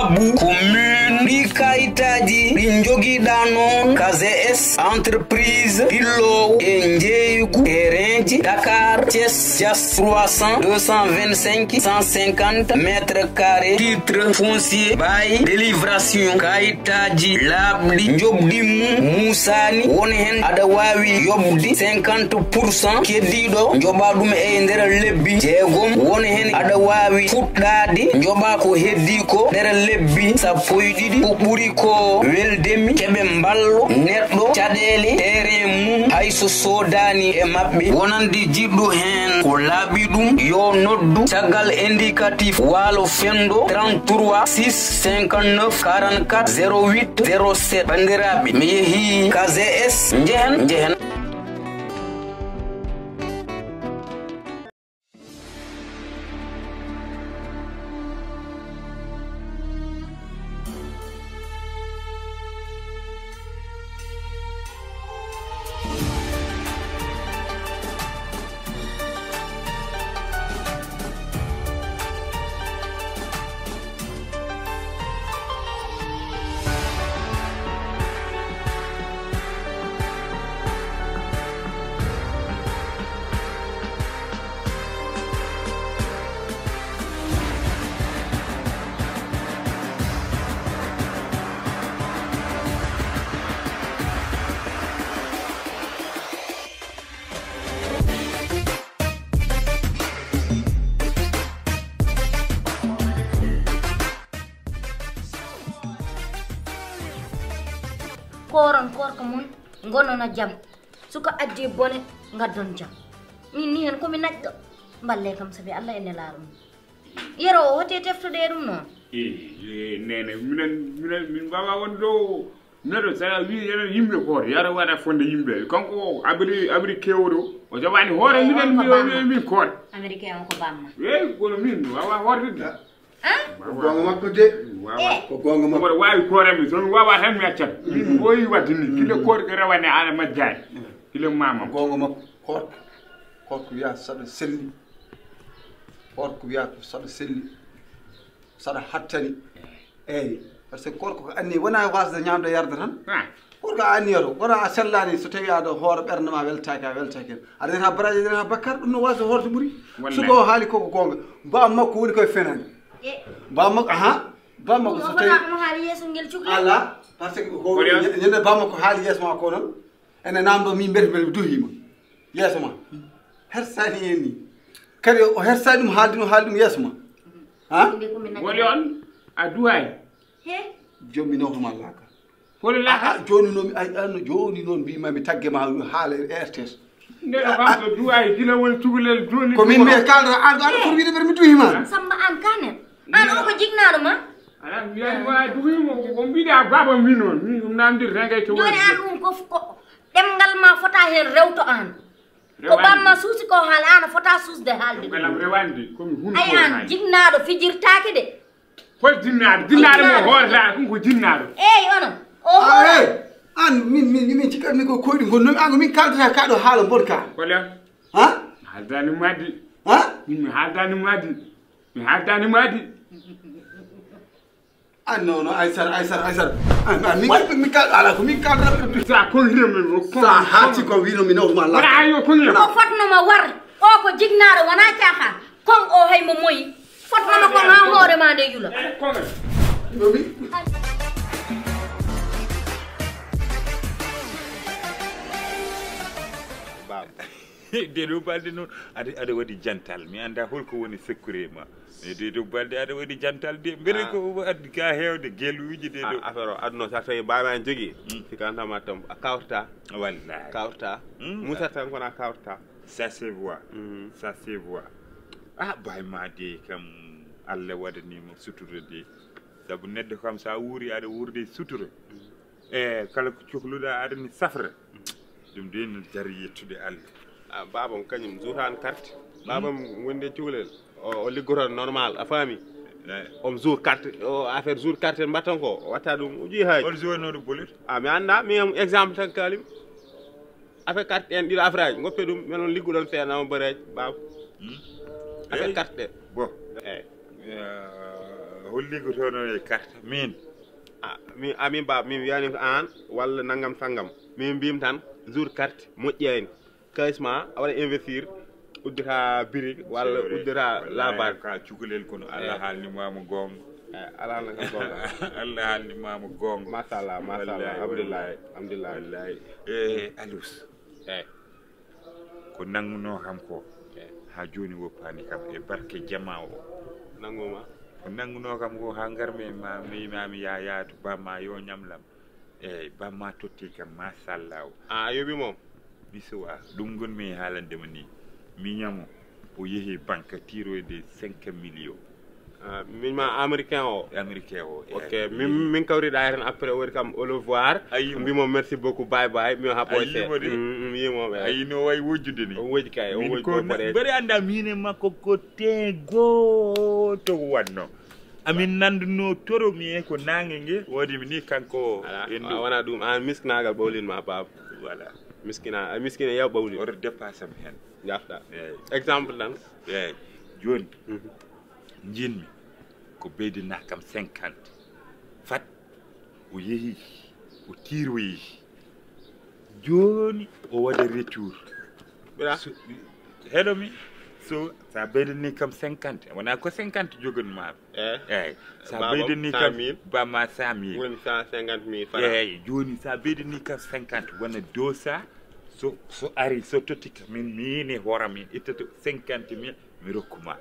sabu commune ɗi kayitaji ɗi joguiɗa noon KGS entreprise pillow e jeeygu terrainji Dakar Thiès Dias 300 225 150 mètres carrés titre foncier bail délivration kayitaji labɗi jobɗimmu musani woni hen aɗa wawi yobdi 50% keddiɗo joɓa ɗum e nder lebbi jeegom woni hen aɗa wawi fuɗɗade joɓa ko heddi ko nder lebbi sappo e ɗiɗi ko ɓuri ko weldemi keɓe mballo neɗɗo caɗele terrain mum hayso sodani e mabɓe wonandi jiɗɗo hen ko laaɓi ɗum yo noddu caggal indicatif waalo fendo 33 6 59 44 08 07 bandiraɓe mi yeehi KGS jehen korka mun gonona jam suka addi bone ngaddon jam min ni hen komi najdo balle kam sabi Allah ene laarum yero wote teftude dum non nene min baba won do nedo sala wi yenen yimbe ko yara wada fonde yimbe kanko abri kewdo o jabani hore min ko amerique on ko bamma kono min wawa horde gonga makko de ko gonga makko ko wawi koremi so wawa tan mi accat min boyi wadini kile korke rawane ala majjani kile mama gonga makko korko wiya sada selli korko wiya sada selli sada hattani eyi par ce que korko ko anni wona wasde ñamde yarde tan korko anni yoro wona sellani so tawi aɗa hoore ɓerde ma weltaki a weltaki aɗa nden ha baraji nden ha bakkar ɗum no wasde hoorde ɓuuri suko haali koko gonga mbam makko woni koye fenani mbam makko mbam makko so tawi haali yeso ngel cukli ala par ce que ko ñande mbam makko haali yeeso ma ko noon ene namdo min mbete duhima yeeso ma hersani en ni kadi o hersani ɗum haaldi ɗum yeeso ma woni on a duway he jommi nawtuma laaka holi laaka joni noon mi anno joni noon mbimami tagge ma haala RTS neɗo kam to duway gila woni cukalel joni ko min mi kalda an aɗa pour wiide ɓeɗe mi duhima samba an kanen an o ko jignaɗo ma ala mbiyan wa duhimo ko mbiɗa baba min noon min ɗum namdirta ngay to joni an ɗum ko ɗemgal ma fota hen rewto an ko bamma suusi ko haala an fota suusde haalde galam rewande komi hunde ay an jignaɗo fijirtake de hol jinnaɗo mo hoorata ɗum ko jinnaɗo eyi ono o an min cikatmi ko koyɗi gonnomi an ko min kaldata kaɗo haala bonka kolen haaldani maddi min mi haaldani maddi non Aysara min kalda ala ko min kaldata sa konremi sa haati ko wino mi nawtuma la wona ayo konremi o fotnoma war o ko jignaɗo wona caaha kon o haymo moyi fotnoma kon ha hoore ma nde yula deɗo balde noon aɗa waɗi jantal mi anda holko woni sekkure ma e deɗo balde aɗa waɗi jantal de mbere ko addi ka hewde geluji deɗo affaire o aduna sa tawi mbawima en jogui sikantama tam a kawrata wallahi kawrata musa tan kona kawrata ça se voit ça se voit bayma de kam Allah waɗanima sutura de saabu neɗɗo kam sa wuuri aɗa wurde sutura e kala ko cohluɗa aɗani safra ɗum de no jari yettude Allah babam kañum juutan carte babam wonde cuulel o liggoto normal a faami om jour carte o affaire jour carte en mbattan ko watta ɗum uji haji on journoɗo bolir mi anda mi exemple tan kalim affaire carte en ɗiɗo affaire aji goppe ɗum men on ligguɗon feenama bareji baba affaire carte ɗe bon holli ko tono e carte min mi amin bab mi wiyani ko an walla nangam sangam min mbim tan jour carte moƴƴani kaysma a waɗa investir uddita brique walla uddita lavage ka cukalel kono Allah haalnimama gonga ala nangam gonga Allah haalnimama gonga machallah alhamdulillah wallahi alus ko nanguno kam ko ha joni woppani kam e barke jama o nanguma ko nanguno kam ko ha garmi mami yaatu bamma yo ñamlam bamma totti kam machallah a yobi mom bisuwa ɗum gonmi haalandema ni mi ñamo o yeehi banque tiroyde 5 millions min ma américain o ok min kawriɗa hen après wori kam au revoir mbimo merci beaucoup bye bye mi haɓoy se yimoɓe ayi no way wojjude ni o woji kay o woji ko mbeɗa anda mine makko ko tego to watno amin nanduno toro mi e ko nangue ngue wodimi ni kanko endu wona ɗum an miskinagal ɓawlinma baba voilà miskina yaw ɓawli oto dépasse am hen jafta exemple tan joni jinmi ko beydina kam 50 fat o yeehi o tiroyi joni o waɗa retour heɗomi so sa beydini kam 50 wona ko 50 jogonmaɓe eyyi sa beydini kam bamma 100 000 woni 150 000 eyyi joni sa beydini kam 50 wona dosa so ari so totti min hoorami ittato 50 000 mi rokkuma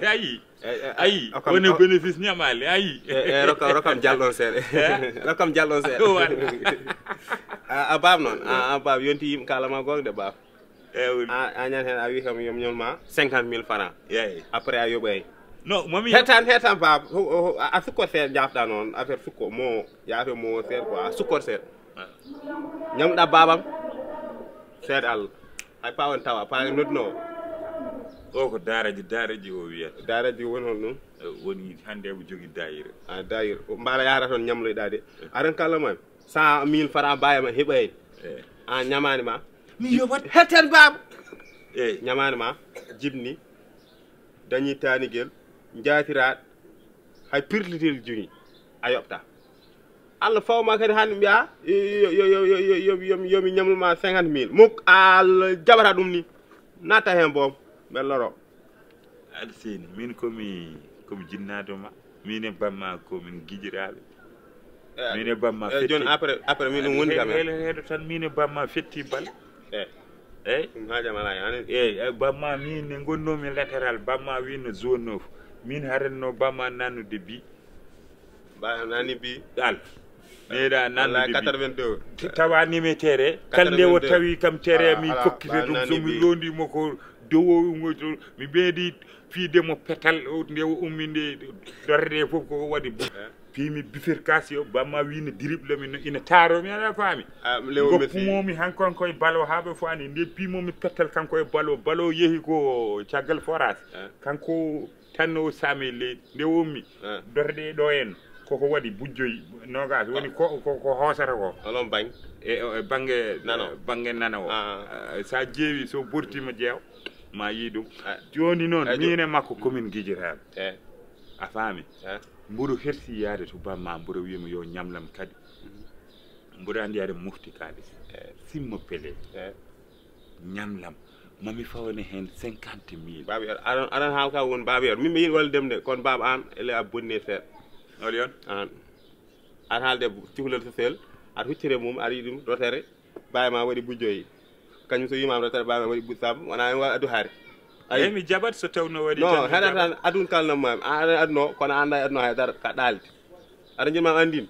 ayi woni bénéfice ñamale ayi rokkam jalɗon seeɗa rokkam jalɗon seeɗa a baab noon a baab yonti yimɓe kalama gonga de baab a ñan hen a wi kam yom ñolma 50 000 francs après a yoɓoy non mami hetan baab a sukkor seeɗa jafɗa noon affaire sukko mo yaafe mo seeɗa quoi a sukkor seeɗa ñamɗa babam seeɗa Allah hay pawon tawa pa nodduno o ko daaraji o wiyata daaraji woni hon ɗum woni hande mo jogui dayira dayira mbala yara toon ñamloyɗa de aɗen kala man 100 000 francs bayama heɓayni an ñamani ma mi yobat heten baba ñamani ma jibni dañi taniguel jaatiraɗ hay pirlitel joni a yoɓta Allah fawma kadi hande mbiya yomi ñamluma 50 000 muk Allah jaɓata ɗum ni natta hen boom belloro alseni min komi jinnado ma min e bamma komin guijiraɓe min e bamma joni après min ɗum woni kam heɗo tan min e bamma fetti bal eyyi ɗum hajamala yani eyyi bamma min e gonnomi latéral bamma wino zone 9 min harenno bamma nannude bi nani bi al meeɗa nannude 82 tawanimi tere kande o tawi kam tere mi fokkite ɗum somi londimo ko dowomo mi ɓeeɗi fiidemo petal nde o ummi nde dorde fof koko waɗi piimi bifircation bamma wino dribble mi ina taaromi aɗa faami goppumomi hankonko e balo haaɓe fo ani nde piimomi petal kanko e balo yeehi ko caggal forage kanko tan o saami leydi nde ummi dorde ɗo en koko waɗi bujjoyi nogas woni ko hoosata ko olon bañ e banggue nana o sa ƴeewi so bortima ƴeew ma yi ɗum joni noon min e makko komin guijiraɓe a faami mboɗo hersi yaade to bamma mboɗo wiyama yo ñamlam kadi mboɗo andi yaade mofti kalis simmo pele ñamlam mami fawane hen 50 000 babi aɗan haal ka won babi min mi yiɗi waldemde kono baba an ele a bonni seeɗa oli on an aɗa haalde cukalel so sel aɗa huccire mum aɗa yiɗi ɗum rotere bayima waɗi bujjoyi kañum so yimama rotere bayima waɗi bussam wona en wawi addu haare ayi mi jabat so tawno waɗi non heɗa tan adun kalnamma aɗa adduno kono anda adduno haydara ka ɗaalde aɗa jinmama andin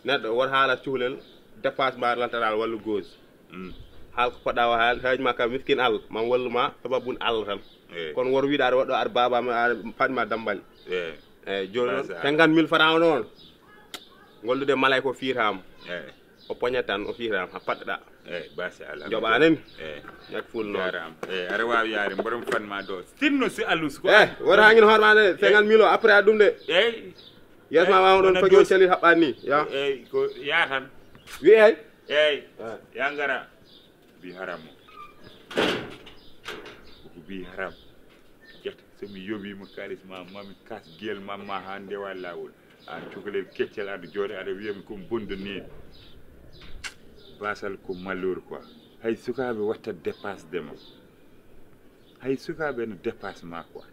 neɗɗo won haalat cukalel dépasse mbar latéral walla gauche haal ko poɗɗa o haal haji ma kam miskin Allah man walluma sababun Allah tan kono wor wiiɗa aɗa waɗɗo aɗa babama aɗa faɗima dambal eyyi joni noon 50 000 francs noon gollude malay ko fiitama o poñat tan o fiitama ha paɗɗoɗa eyyi basi Allah joɓanemi ñak Fuul noon aɗa wawi yaade mboɗon fanma ɗo sinno si alus ko woto hañino hoorema de 50 000 o après a ɗum de eyyi yesma wama ɗon fajo calit haɓɓani ni ya eyyi ko yatan wi eyyi eyyi ya gara bi haram ko bi haram ƴetta somi yoɓima kalis ma mami kas guel mamma ha ndewa lawol a cukalel keccel aɗa jooɗe aɗa wiyami komi bonde needi basal ko mallour quoi hay sukaɓe watta dépasse dema hay sukaɓe no dépasse ma quoi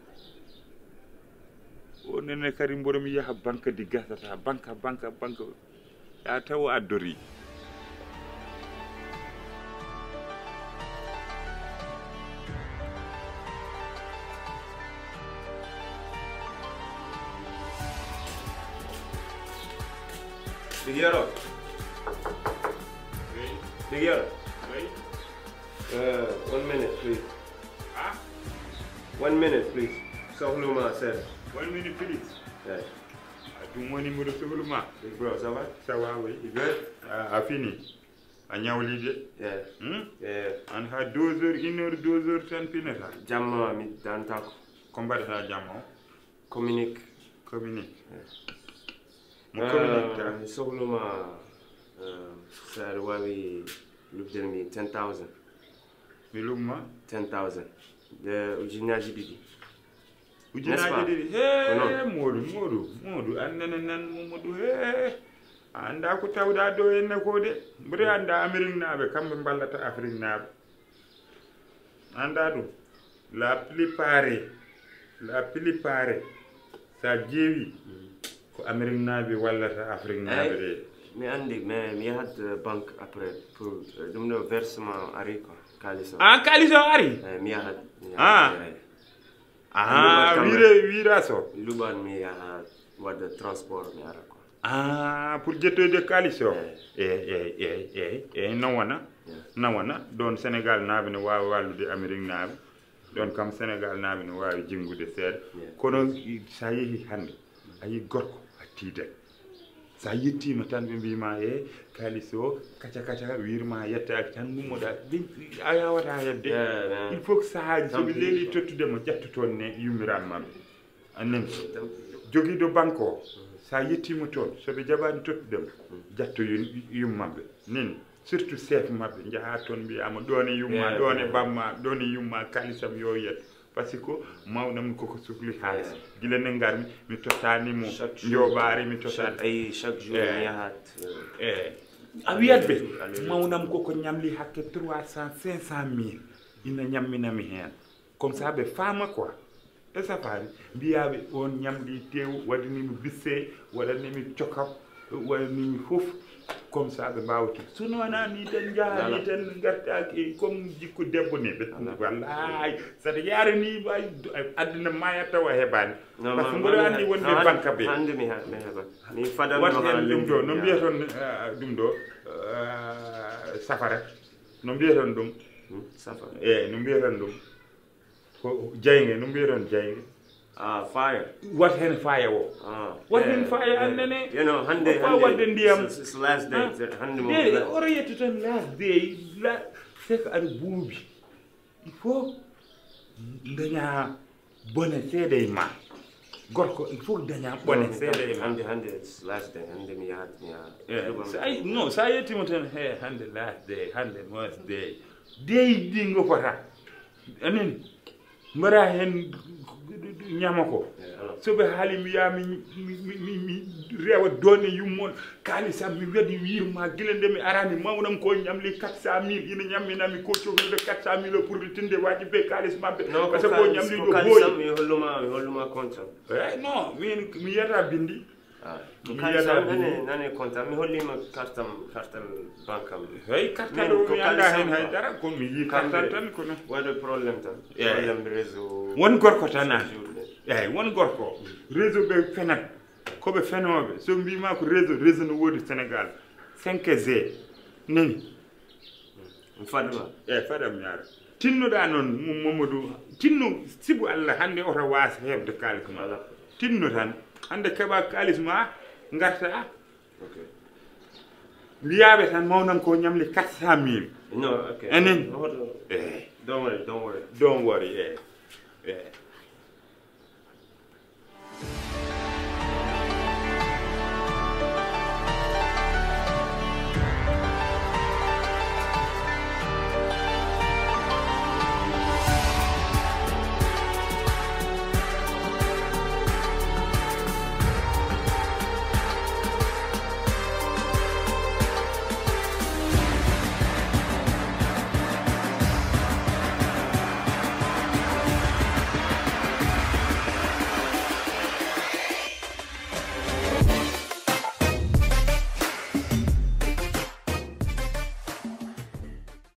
o nene kadi mboɗomi yaha banque di gasata banque ya taw addori Big Yoro. Big Yoro. 1 minute, please. Ah? 1 minute, please. Sohluma said. 1 minute, please. Yeah. Tu mon numéro Sohluma. Big bro, ça va? Ça va, oui. Good. A fini. A ñawlide. Yeah. Yeah. An ha 2 heures, 1 heure, 2 heures tan pinata. Jamma mi dantako. Combatata jamma. Communique. Communique. Yeah. Sohluma said why we looked at me 10,000. Mi lumma 10,000. The ujinaji didi. Ujinaji didi. Hey, Modou. Annene nan Modou. Hey. Anda ko tawda do en ko de. Buri anda Amerique nabe kambe ballata Afrique nabe. Anda dum. La plupart sa jeewi ko Amerique nabe wallata Afrique nabe de. Mi andi mi had banque après pour dum versement ari quoi. Kaliso. Ah, Kaliso ari. Mi had. Wira so. Luban mi had what the transport mi ara quoi. Ah, pour jettoyde Kaliso. Nawana don Sénégal nabe no wawi wallude Amérique nabe don kam Sénégal nabe no wawi jingude seeɗa kono sa yeehi hande ayi gorko a tiidat sa yettima tan ɓe mbima e Kaliso kaca wirma yettaki tan nummoɗa a yawata hedde il faut que sahaji soɓe leeli tottudemo ƴetta toon ne yummiran mabɓe annen joguiɗo banque o sa yettima toon soɓe jaɓani tottudemo ƴetta yummaɓe nini surtout chef mabɓe jaha toon mbiyama ɗon e yumma ɗon e bamma ɗon e yumma kalisam yo yetto par ce que mawnam koko sohli haalis gila ne garmi mi tottanimo joɓaari mi tottani ay chaque jour mi yahat a wiyat ɓe mawnam koko ñamli hakke 300 500 mille ina ñamminami hen comme ça ɓe faama quoi e safari mbiyaɓe on ñamli tew waɗanimi bisse waɗanimi cokap waɗanimi fof comme ça ɓe mbawti sono wona ni tan jahani tan gartaki comme jikku debbo ni ɓe wallahi saɗa yarani adduna maya tawa heɓani par ce que mboɗo anndi wonde banque ɓe hande mi heɓa mi fadan wat hen ɗum ɗo no mbiyaton ɗum ɗo safara no mbiyaton ɗum safara no mbiyaton ɗum ko jayge no mbiyaton jayge fire. What hen fire wo? What hen fire and then you know, hande it's last day. Hande mo. Ora yetto tan last day. C'est que ari buubi. Il faut daña bonne seede ma. Gorko il faut daña bonne seede ma. Hande it's last day. Hande mi yahat. No, sa yetti mo tan he hande last day, hande most day. Day dingo fota. Anen mara hen ñama ko soɓe haali mi wiya mi rewa donne yummon kalisam mi waɗi wirma gila nde mi arani mawnam ko ñamli 400 000 ina ñamminami ko cohlude 400 000 pour tinde waji be kalis mabɓe par ce que ko ñamli ɗo boyi mi holluma compte non mi yiyata bindi nane compte mi hollima cartam banque am hey cartal o mi anda hen haydara ko mi yi cartal tan kono waɗa probléme tan probléme réseau won gorko tan eyyi won gorko réseau ɓe fenat koɓe fenoɓe so mbima ko réseau no woodi Sénégal 5G nani fadma fadam yaara tinnoɗa noon Mamadou tinno sibu Allah hande oto waasa hebde kalis ma tinno tan hande keɓa kalis ma garta liyaɓe tan mawnam ko ñamli 400 000 no okay enen don't worry eyyi